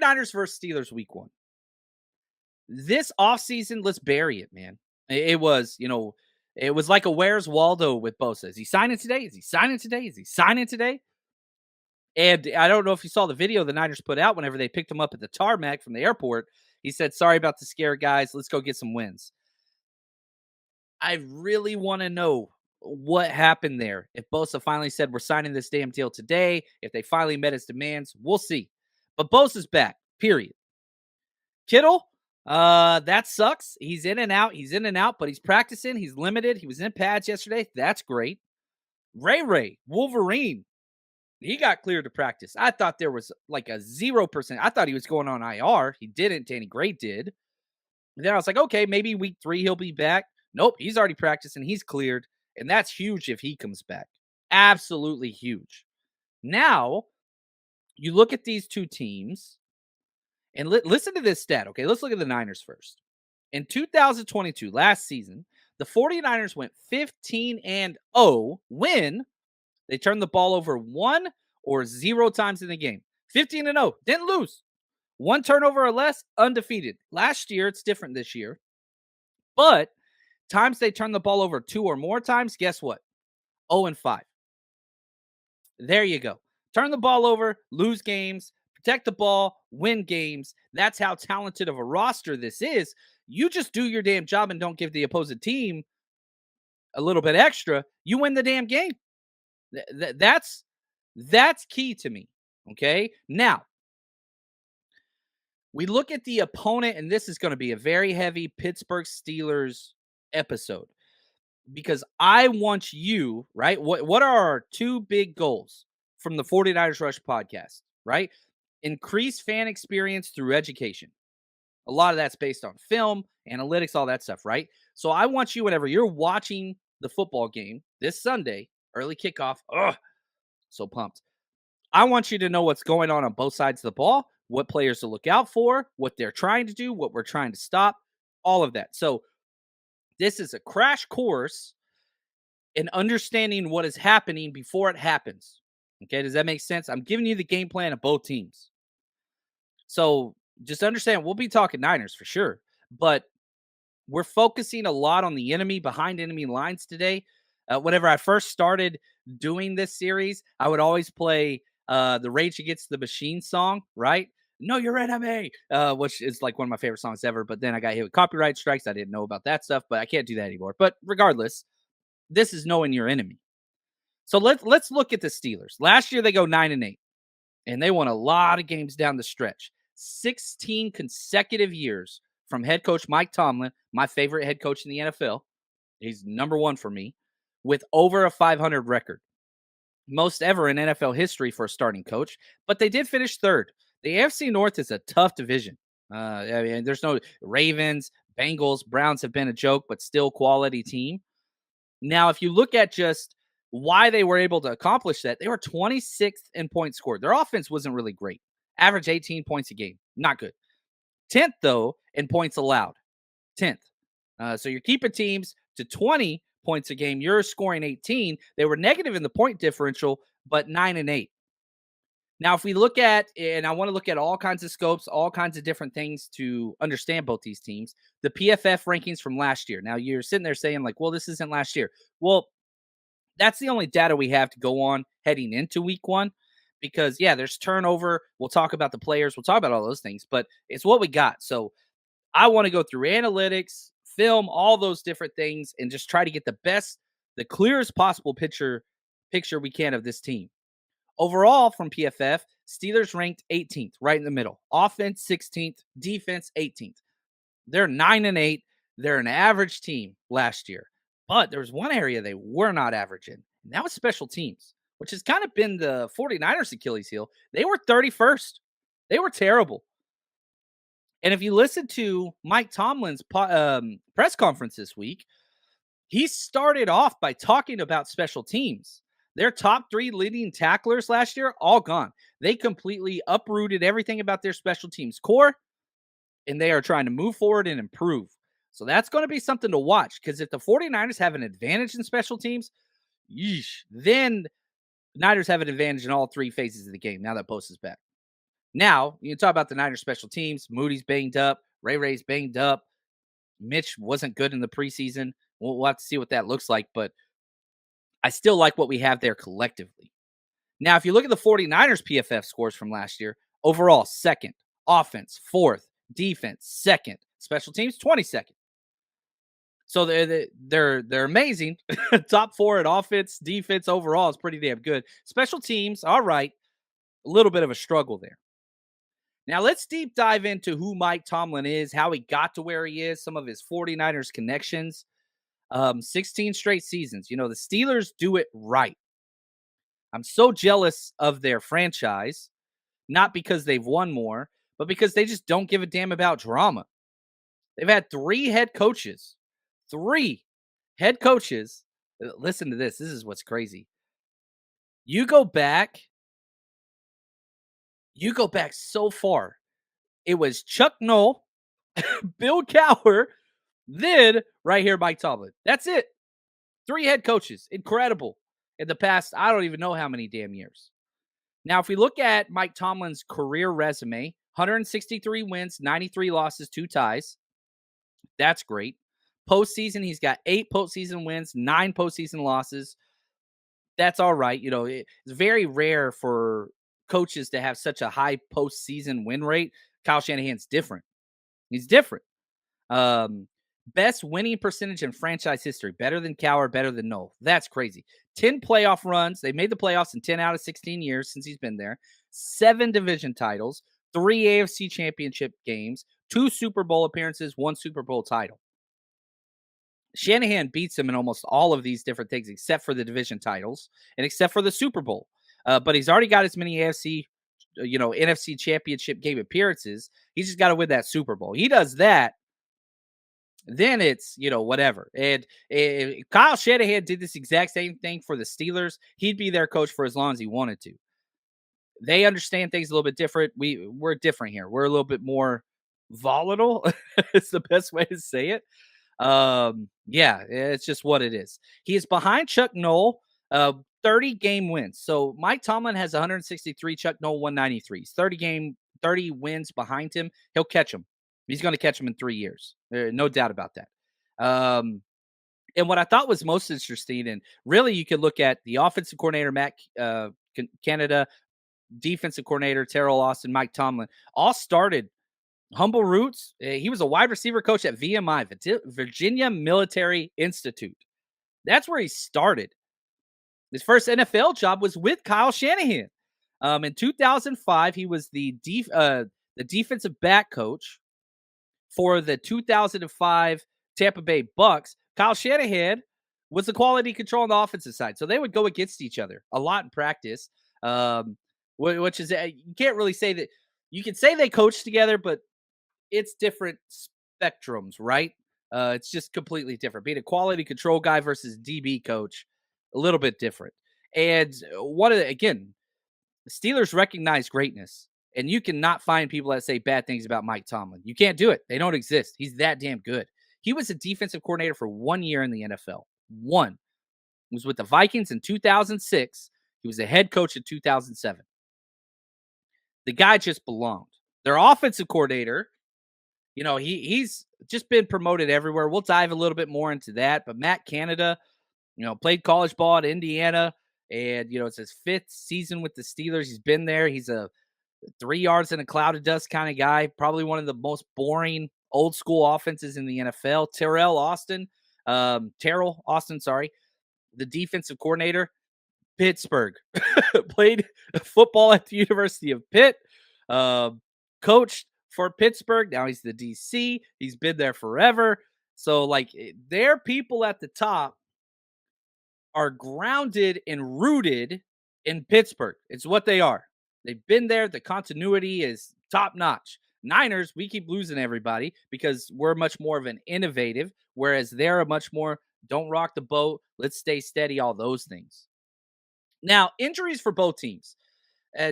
49ers versus Steelers week 1. This offseason, let's bury it, man. It was, it was like a Where's Waldo with Bosa. Is he signing today? Is he signing today? Is he signing today? And I don't know if you saw the video the Niners put out whenever they picked him up at the tarmac from the airport. He said, sorry about the scare, guys. Let's go get some wins. I really want to know what happened there. If Bosa finally said, we're signing this damn deal today, if they finally met his demands, we'll see. But Bosa's back, period. Kittle, that sucks. He's in and out, but he's practicing. He's limited. He was in pads yesterday. That's great. Ray, Wolverine, he got cleared to practice. I thought there was like a 0%. I thought he was going on IR. He didn't. Danny Gray did. And then I was like, okay, maybe week 3 he'll be back. Nope, he's already practicing. He's cleared. And that's huge if he comes back. Absolutely huge. Now, you look at these two teams and listen to this stat, okay? Let's look at the Niners first. In 2022, last season, the 49ers went 15-0 when they turned the ball over 1 or 0 times in the game. 15-0, didn't lose. 1 turnover or less, undefeated. Last year, it's different this year. But times they turn the ball over 2 or more times, guess what? 0-5. There you go. Turn the ball over, lose games, protect the ball, win games. That's how talented of a roster this is. You just do your damn job and don't give the opposing team a little bit extra. You win the damn game. That's key to me. Okay. Now, we look at the opponent, and this is going to be a very heavy Pittsburgh Steelers episode because I want you, right? What are our 2 big goals from the 49ers Rush podcast, right? Increase fan experience through education. A lot of that's based on film, analytics, all that stuff, right? So I want you, whenever you're watching the football game this Sunday, early kickoff, so pumped. I want you to know what's going on both sides of the ball, what players to look out for, what they're trying to do, what we're trying to stop, all of that. So this is a crash course in understanding what is happening before it happens. Okay, does that make sense? I'm giving you the game plan of both teams. So just understand, we'll be talking Niners for sure, but we're focusing a lot on the enemy, behind enemy lines today. Whenever I first started doing this series, I would always play the Rage Against the Machine song, right? Know Your Enemy, which is like one of my favorite songs ever. But then I got hit with copyright strikes. I didn't know about that stuff, but I can't do that anymore. But regardless, this is knowing your enemy. So let's look at the Steelers. Last year, they go 9-8, and they won a lot of games down the stretch. 16 consecutive years from head coach Mike Tomlin, my favorite head coach in the NFL. He's number 1 for me, with over a 500 record. Most ever in NFL history for a starting coach, but they did finish 3rd. The AFC North is a tough division. I mean, there's no Ravens, Bengals, Browns have been a joke, but still quality team. Now, if you look at just why they were able to accomplish that, they were 26th in points scored. Their offense wasn't really great. Average 18 points a game. Not good. 10th, though, in points allowed. 10th. So you're keeping teams to 20 points a game. You're scoring 18. They were negative in the point differential, but 9-8. Now, if we look at, and I want to look at all kinds of scopes, all kinds of different things to understand both these teams, the PFF rankings from last year. Now, you're sitting there saying, like, well, this isn't last year. Well, that's the only data we have to go on heading into week 1 because, yeah, there's turnover. We'll talk about the players. We'll talk about all those things, but it's what we got. So I want to go through analytics, film, all those different things, and just try to get the clearest possible picture we can of this team. Overall, from PFF, Steelers ranked 18th, right in the middle. Offense 16th, defense 18th. They're 9-8. They're an average team last year. But there was one area they were not average in, and that was special teams, which has kind of been the 49ers' Achilles heel. They were 31st. They were terrible. And if you listen to Mike Tomlin's press conference this week, he started off by talking about special teams. Their top 3 leading tacklers last year, all gone. They completely uprooted everything about their special teams core, and they are trying to move forward and improve. So that's going to be something to watch, because if the 49ers have an advantage in special teams, then the Niners have an advantage in all 3 phases of the game now that Bosa's back. Now, you talk about the Niners special teams. Moody's banged up. Ray's banged up. Mitch wasn't good in the preseason. We'll have to see what that looks like, but I still like what we have there collectively. Now, if you look at the 49ers PFF scores from last year, overall, second, offense, fourth, defense, second, special teams, 22nd. So they're amazing. Top four at offense, defense overall is pretty damn good. Special teams, all right, a little bit of a struggle there. Now let's deep dive into who Mike Tomlin is, how he got to where he is, some of his 49ers connections. 16 straight seasons. You know, the Steelers do it right. I'm so jealous of their franchise, not because they've won more, but because they just don't give a damn about drama. They've had three head coaches. Three head coaches. Listen to this. This is what's crazy. You go back so far. It was Chuck Noll, Bill Cowher, then right here, Mike Tomlin. That's it. Three head coaches. Incredible. In the past, I don't even know how many damn years. Now, if we look at Mike Tomlin's career resume, 163 wins, 93 losses, 2 ties. That's great. Postseason, he's got 8 postseason wins, 9 postseason losses. That's all right. You know, it's very rare for coaches to have such a high postseason win rate. Kyle Shanahan's different. He's different. Best winning percentage in franchise history. Better than Cowher, better than Noel. That's crazy. 10 playoff runs. They made the playoffs in 10 out of 16 years since he's been there. 7 division titles, 3 AFC championship games, 2 Super Bowl appearances, 1 Super Bowl title. Shanahan beats him in almost all of these different things, except for the division titles and except for the Super Bowl. But he's already got as many NFC championship game appearances. He's just got to win that Super Bowl. He does that, then it's, whatever. And Kyle Shanahan did this exact same thing for the Steelers. He'd be their coach for as long as he wanted to. They understand things a little bit different. We're different here. We're a little bit more volatile. It's the best way to say it. Yeah, it's just what it is. He is behind Chuck Noll, 30 game wins. So Mike Tomlin has 163, Chuck Noll 193. 30 wins behind him. He'll catch him. He's going to catch him in 3 years. No doubt about that. And what I thought was most interesting, and really you could look at the offensive coordinator, Matt Canada, defensive coordinator, Terrell Austin, Mike Tomlin, all started humble roots. He was a wide receiver coach at VMI, Virginia Military Institute. That's where he started. His first NFL job was with Kyle Shanahan. In 2005, he was the defensive back coach for the 2005 Tampa Bay Bucks. Kyle Shanahan was the quality control on the offensive side. So they would go against each other a lot in practice, which is, you can't really say that. You can say they coach together, but it's different spectrums, right? It's just completely different. Being a quality control guy versus DB coach, a little bit different. And again, the Steelers recognize greatness. And you cannot find people that say bad things about Mike Tomlin. You can't do it. They don't exist. He's that damn good. He was a defensive coordinator for 1 year in the NFL. One. He was with the Vikings in 2006. He was a head coach in 2007. The guy just belonged. Their offensive coordinator, he's just been promoted everywhere. We'll dive a little bit more into that. But Matt Canada, played college ball at Indiana. And, it's his 5th season with the Steelers. He's been there. He's a 3 yards in a cloud of dust kind of guy. Probably one of the most boring old school offenses in the NFL. Terrell Austin, the defensive coordinator, Pittsburgh. Played football at the University of Pitt. Coached for Pittsburgh. Now he's the DC. He's been there forever. So, their people at the top are grounded and rooted in Pittsburgh. It's what they are. They've been there. The continuity is top notch. Niners, we keep losing everybody because we're much more of an innovative, whereas they're a much more don't rock the boat, let's stay steady, all those things. Now, injuries for both teams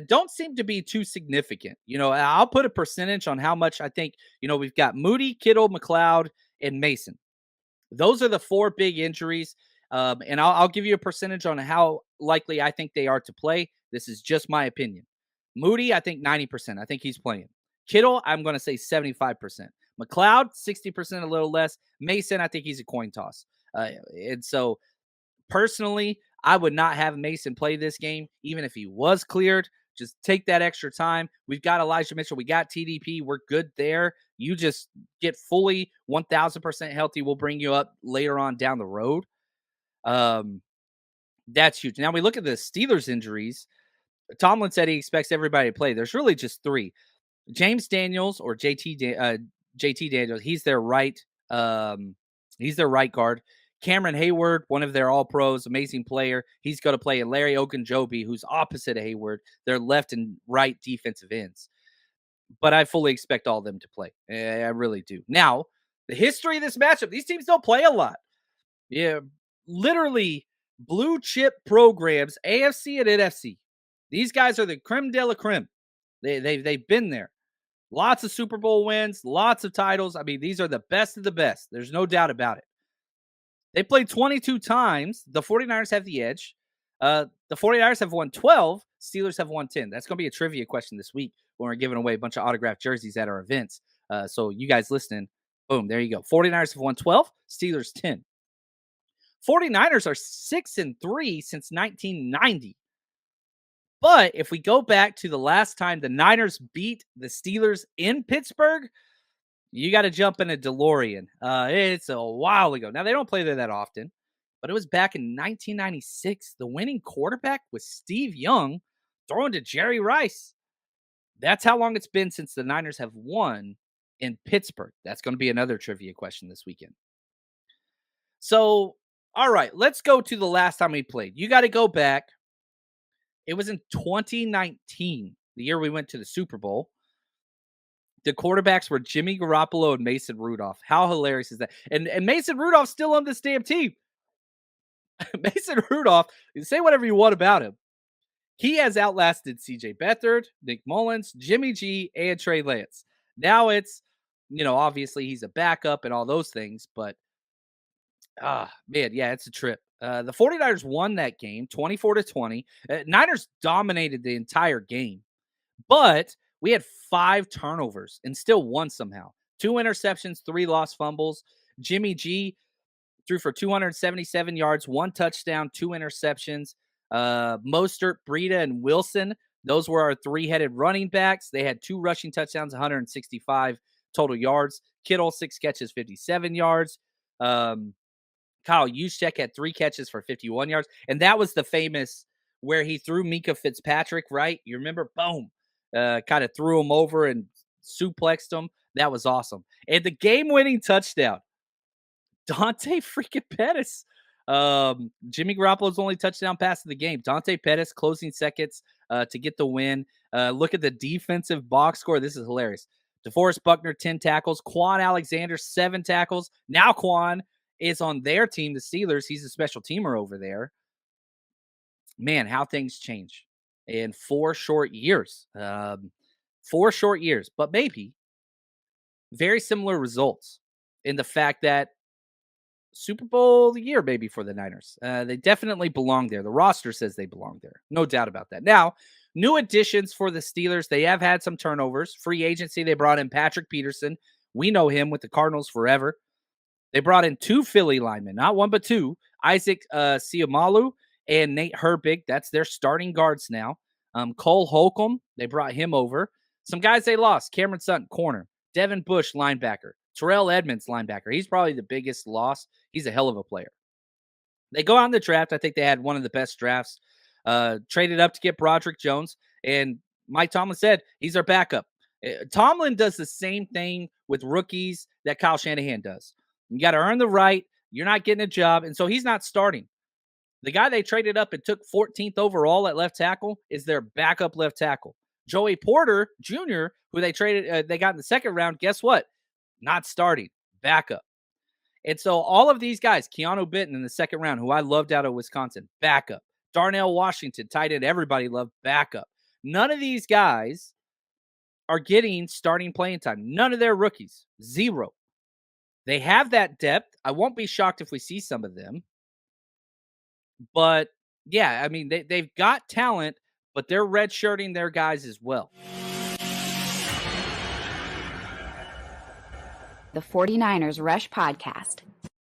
don't seem to be too significant. I'll put a percentage on how much I think, we've got Moody, Kittle, McLeod, and Mason. Those are the 4 big injuries. And I'll give you a percentage on how likely I think they are to play. This is just my opinion. Moody, I think 90%. I think he's playing. Kittle, I'm going to say 75%. McLeod, 60%, a little less. Mason, I think he's a coin toss. And so personally, I would not have Mason play this game, even if he was cleared. Just take that extra time. We've got Elijah Mitchell. We got TDP. We're good there. You just get fully 1,000% healthy. We'll bring you up later on down the road. That's huge. Now we look at the Steelers injuries. Tomlin said he expects everybody to play. There's really just three. James Daniels or JT Daniels. He's their right. He's their right guard. Cameron Hayward, one of their all pros, amazing player. He's going to play. And Larry Ogunjobi, who's opposite of Hayward. They're left and right defensive ends. But I fully expect all of them to play. I really do. Now, the history of this matchup, these teams don't play a lot. Yeah, literally blue chip programs, AFC and NFC. These guys are the creme de la creme. They've been there. Lots of Super Bowl wins, lots of titles. I mean, these are the best of the best. There's no doubt about it. They played 22 times. The 49ers have the edge. The 49ers have won 12. Steelers have won 10. That's going to be a trivia question this week when we're giving away a bunch of autographed jerseys at our events. So you guys listening, boom, there you go. 49ers have won 12. Steelers 10. 49ers are 6-3 since 1990. But if we go back to the last time the Niners beat the Steelers in Pittsburgh, you got to jump in a DeLorean. It's a while ago. Now, they don't play there that often, but it was back in 1996. The winning quarterback was Steve Young throwing to Jerry Rice. That's how long it's been since the Niners have won in Pittsburgh. That's going to be another trivia question this weekend. So, all right, let's go to the last time we played. You got to go back. It was in 2019, the year we went to the Super Bowl. The quarterbacks were Jimmy Garoppolo and Mason Rudolph. How hilarious is that? And Mason Rudolph's still on this damn team. Mason Rudolph, say whatever you want about him. He has outlasted CJ Beathard, Nick Mullins, Jimmy G, and Trey Lance. Now it's, obviously he's a backup and all those things, but man, yeah, it's a trip. The 49ers won that game 24-20. Niners dominated the entire game, but we had 5 turnovers and still won somehow. 2 interceptions, 3 lost fumbles. Jimmy G threw for 277 yards, 1 touchdown, 2 interceptions. Mostert, Breida, and Wilson, those were our 3-headed running backs. They had 2 rushing touchdowns, 165 total yards. Kittle, 6 catches, 57 yards. Kyle Juszczyk had 3 catches for 51 yards. And that was the famous where he threw Minka Fitzpatrick, right? You remember? Boom. Kind of threw him over and suplexed him. That was awesome. And the game-winning touchdown, Dante freaking Pettis. Jimmy Garoppolo's only touchdown pass of the game. Dante Pettis closing seconds to get the win. Look at the defensive box score. This is hilarious. DeForest Buckner, 10 tackles. Quan Alexander, 7 tackles. Now Quan is on their team, the Steelers. He's a special teamer over there. Man, how things change in 4 short years. 4 short years, but maybe very similar results in the fact that Super Bowl of the year, maybe, for the Niners. They definitely belong there. The roster says they belong there. No doubt about that. Now, new additions for the Steelers. They have had some turnovers. Free agency, they brought in Patrick Peterson. We know him with the Cardinals forever. They brought in 2 Philly linemen, not 1, but 2. Isaac Siamalu and Nate Herbig. That's their starting guards now. Cole Holcomb, they brought him over. Some guys they lost. Cameron Sutton, corner. Devin Bush, linebacker. Terrell Edmonds, linebacker. He's probably the biggest loss. He's a hell of a player. They go out in the draft. I think they had one of the best drafts. Traded up to get Broderick Jones. And Mike Tomlin said he's our backup. Tomlin does the same thing with rookies that Kyle Shanahan does. You got to earn the right. You're not getting a job. And so he's not starting. The guy they traded up and took 14th overall at left tackle is their backup left tackle. Joey Porter Jr., who they traded, they got in the second round. Guess what? Not starting, backup. And so all of these guys, Keanu Benton in the second round, who I loved out of Wisconsin, backup. Darnell Washington, tight end, everybody loved, backup. None of these guys are getting starting playing time. None of their rookies, 0. They have that depth. I won't be shocked if we see some of them. But, yeah, I mean, they've got talent, but they're redshirting their guys as well. The 49ers Rush Podcast.